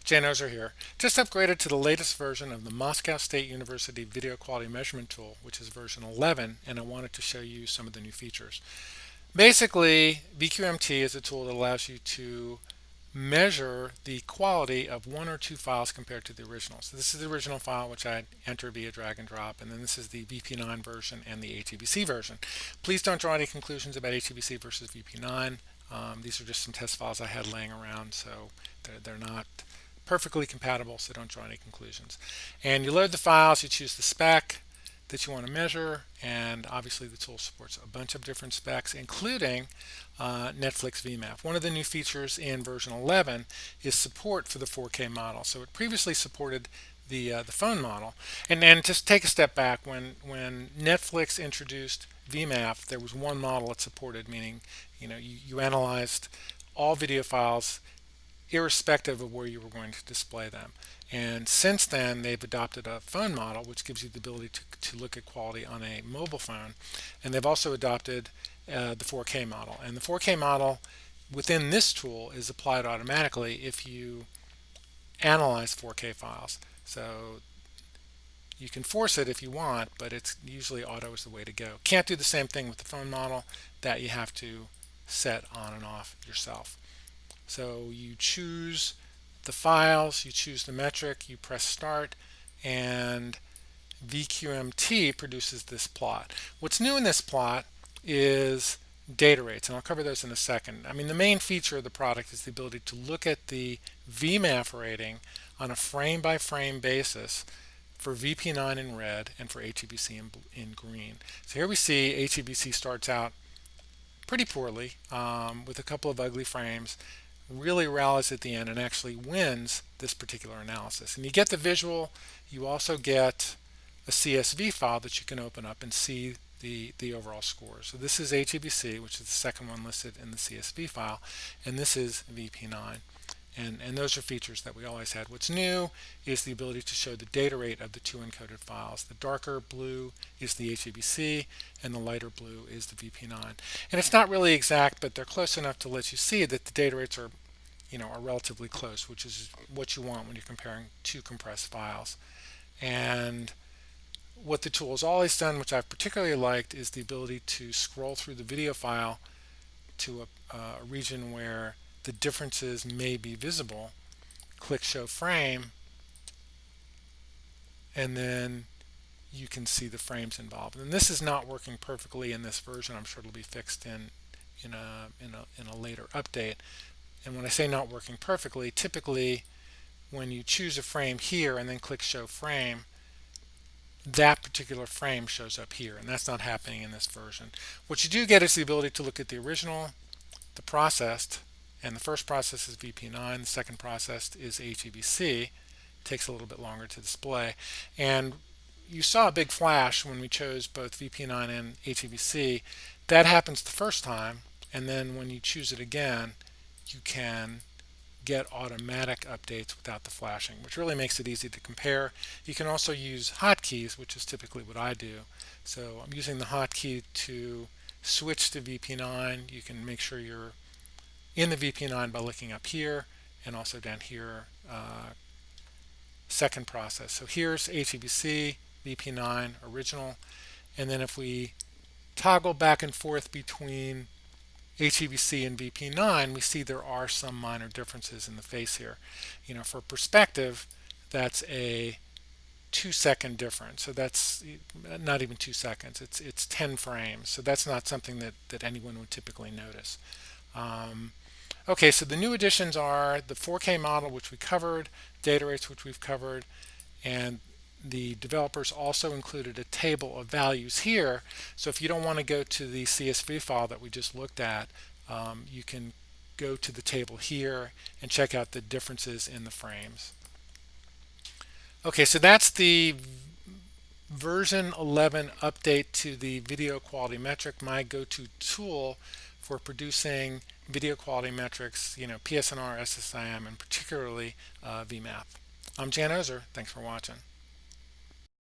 Jan Ozer here. Just upgraded to the latest version of the Moscow State University Video Quality Measurement Tool, which is version 11, and I wanted to show you some of the new features. Basically, VQMT is a tool that allows you to measure the quality of one or two files compared to the original. So this is the original file, which I enter via drag and drop, and then this is the VP9 version and the HEVC version. Please don't draw any conclusions about HEVC versus VP9. These are just some test files I had laying around, so they're not perfectly compatible, so don't draw any conclusions. And you load the files, you choose the spec that you want to measure, and obviously the tool supports a bunch of different specs, including Netflix VMAF. One of the new features in version 11 is support for the 4K model. So it previously supported the phone model. And then just take a step back, when Netflix introduced VMAF, there was one model it supported, meaning you analyzed all video files irrespective of where you were going to display them. And since then, they've adopted a phone model, which gives you the ability to look at quality on a mobile phone. And they've also adopted the 4K model. And the 4K model within this tool is applied automatically if you analyze 4K files. So you can force it if you want, but it's usually auto is the way to go. Can't do the same thing with the phone model. That you have to set on and off yourself. So you choose the files, you choose the metric, you press start, and VQMT produces this plot. What's new in this plot is data rates, and I'll cover those in a second. I mean, the main feature of the product is the ability to look at the VMAF rating on a frame-by-frame basis for VP9 in red and for HEVC in green. So here we see HEVC starts out pretty poorly with a couple of ugly frames, really rallies at the end and actually wins this particular analysis. And you get the visual, you also get a CSV file that you can open up and see the overall score. So this is HEVC, which is the second one listed in the CSV file, and this is VP9. And those are features that we always had. What's new is the ability to show the data rate of the two encoded files. The darker blue is the HEVC, and the lighter blue is the VP9. And it's not really exact, but they're close enough to let you see that the data rates are relatively close, which is what you want when you're comparing two compressed files. And what the tool has always done, which I've particularly liked, is the ability to scroll through the video file to a region where the differences may be visible. Click show frame, and then you can see the frames involved. And this is not working perfectly in this version. I'm sure it'll be fixed in a later update. And when I say not working perfectly, typically when you choose a frame here and then click show frame, that particular frame shows up here, and that's not happening in this version. What you do get is the ability to look at the original, the processed, and the first process is VP9, the second process is HEVC. It takes a little bit longer to display. And you saw a big flash when we chose both VP9 and HEVC. That happens the first time, and then when you choose it again, you can get automatic updates without the flashing, which really makes it easy to compare. You can also use hotkeys, which is typically what I do. So I'm using the hotkey to switch to VP9. You can make sure you're in the VP9 by looking up here, and also down here, second process. So here's HEVC, VP9, original, and then if we toggle back and forth between HEVC and VP9, we see there are some minor differences in the face here. For perspective, that's a 2-second difference. So that's not even 2 seconds. It's 10 frames. So that's not something that anyone would typically notice. Okay, so the new additions are the 4K model, which we covered, data rates, which we've covered, and the developers also included a table of values here. So if you don't want to go to the CSV file that we just looked at, you can go to the table here and check out the differences in the frames. Okay, so that's the version 11 update to the video quality metric, my go-to tool for producing video quality metrics, PSNR, SSIM, and particularly VMAF. I'm Jan Ozer. Thanks for watching.